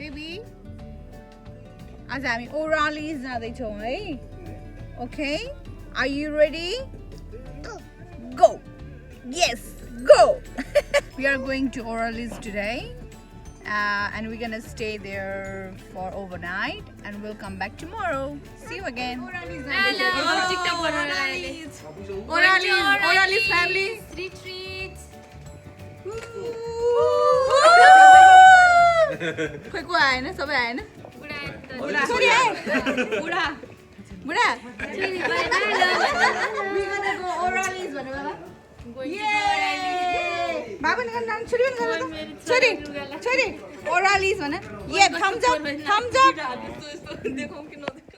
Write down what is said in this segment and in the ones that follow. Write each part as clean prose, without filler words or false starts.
Baby, आज हामी ओरालिज जाँदैछौँ है. Okay, are you ready? Go. Yes, go. We are going to Oralis today, and we're gonna stay there for overnight, and we'll come back tomorrow. See you again. Oralis family retreats. खोइ को आएन सबै आएन छोरी आए बुढा बुढा we gonna go Oralis भने बाबा बाबा नि गर्न छोरी पनि गर्न छोरी छोरी Oralis भने ये thumbs up देखाउँ कि नदेखाउँ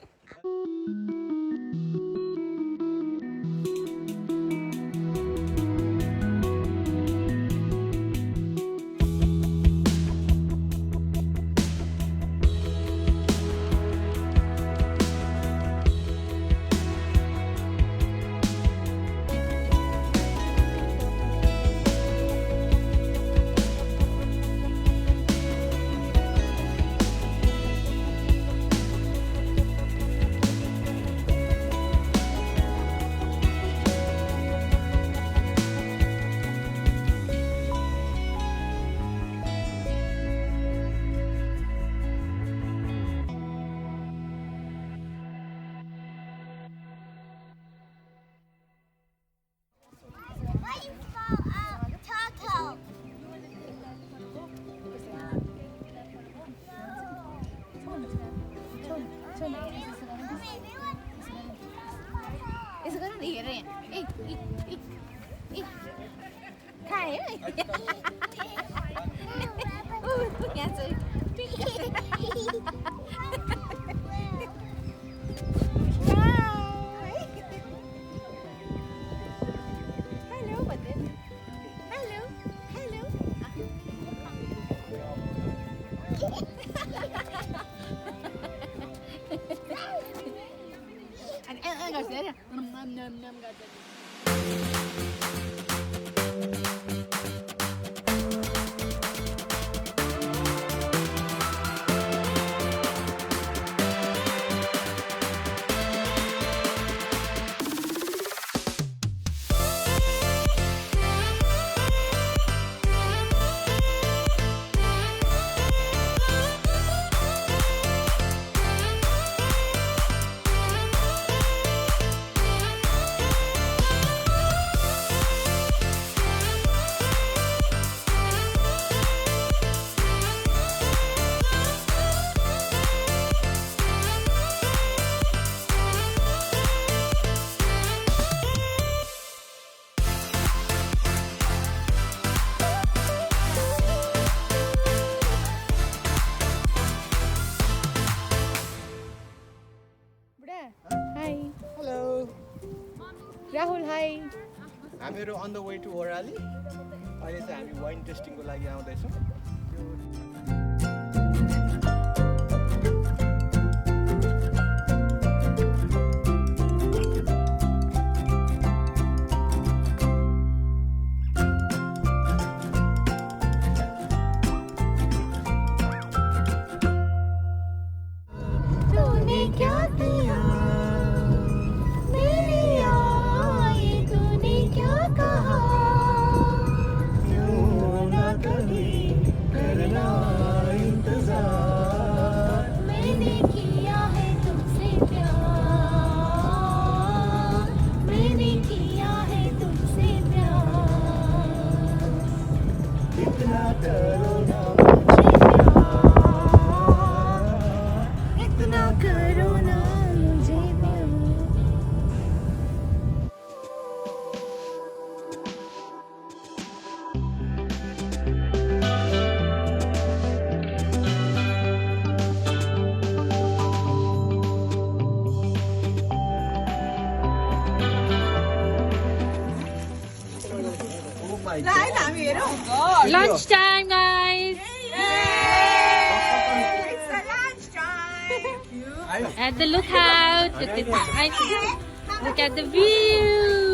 यसो गर न हेर यहाँ ए खाए यहाँ चाहिँ हेलो भन्दै हेलो हेलो and गर्छ हेर नम गर्छ Rahul, hi. हामीहरु on the way to Orali. अहिले चाहिँ हामी वाइन टेस्टिङको लागि आउँदैछौँ. Lunch time, guys. It's the lunch time. At the lookout. Look at the view.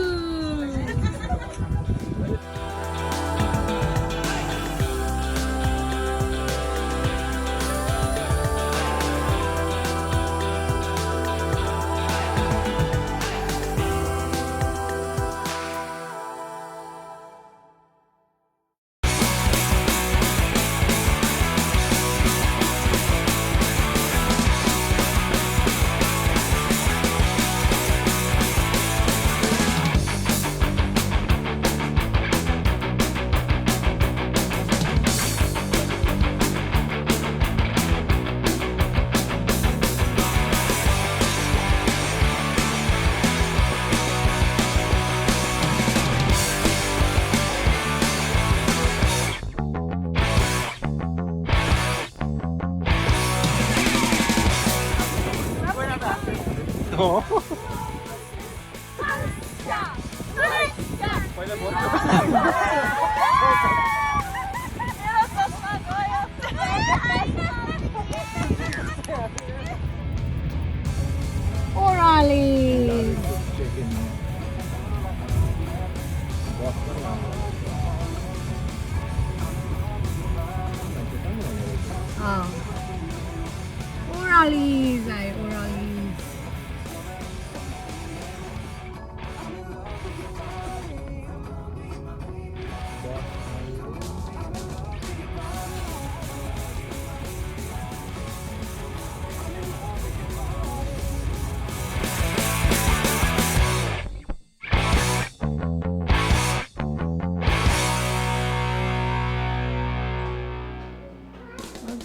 Oralis. Oralis, Oralis.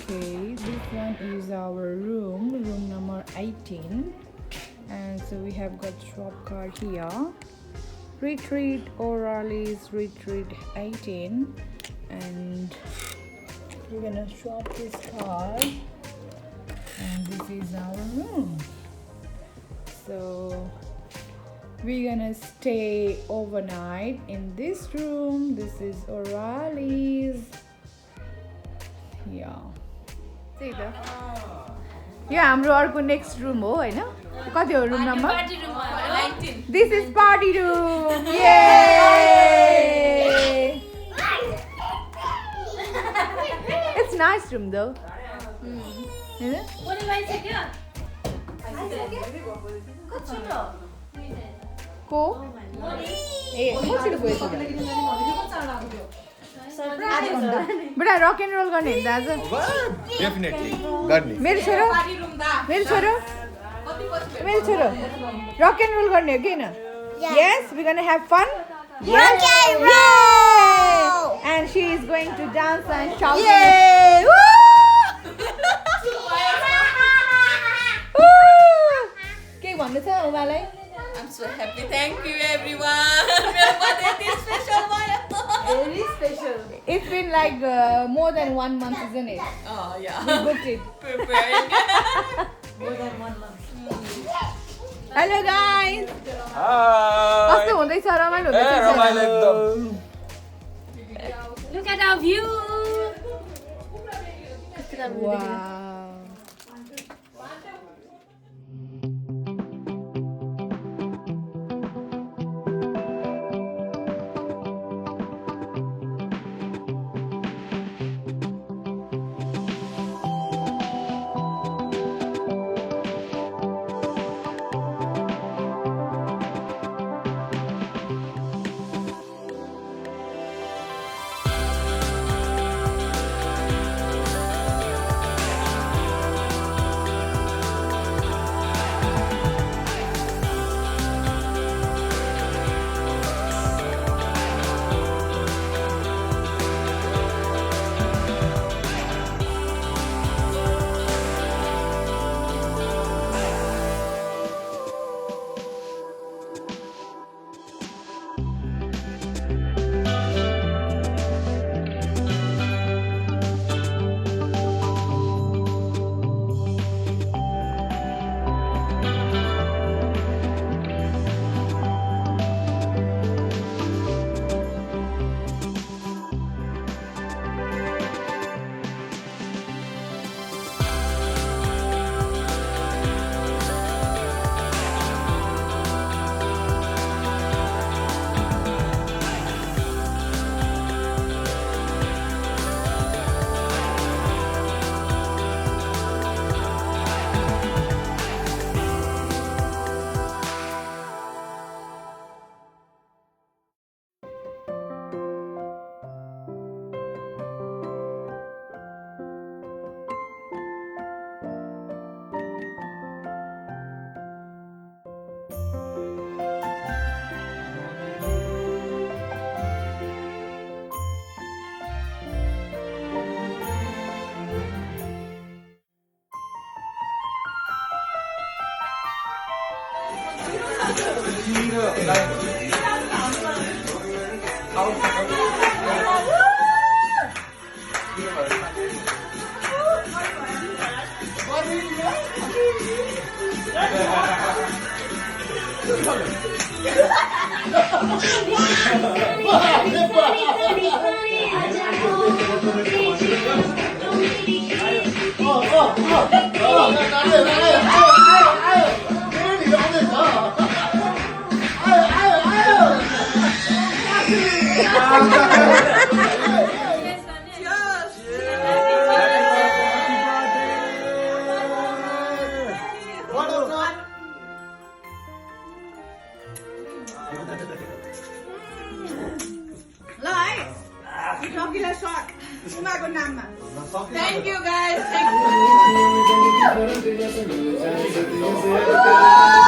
Okay, this one is our room number 18, and so we have got swap card here. Retreat Oralis Retreat 18, and we're gonna swap this card, and this is our room. So we're gonna stay overnight in this room. This is Oralis. Yeah. See the. Yeah, हाम्रो अर्को next room हो हैन? कति हो room number? Party room 19. This is party room. Yay! It's nice room though. Hahn? What do I say here? को? ए, कसरी गयो त? बेटा रक एन्ड रोल गर्ने दाजु डेफिनेटली गर्ने मेरो छोरो रक एन्ड रोल गर्ने हो कि हैन yes we gonna have fun rock and roll and she is going to dance and shout के भन्नु छ उमालाई I'm so happy. Thank you, everyone. मेरो birthday is special भयो. Very special. It's been like more than 1 month, isn't it? Oh yeah. We booked it. Preparing. More than 1 month. Hello guys. हाय कस्तो हुँदैछ रमाइलो हुँदैछ रमाइलो एकदम Look at our view. Wow. Thank you guys. Thank you.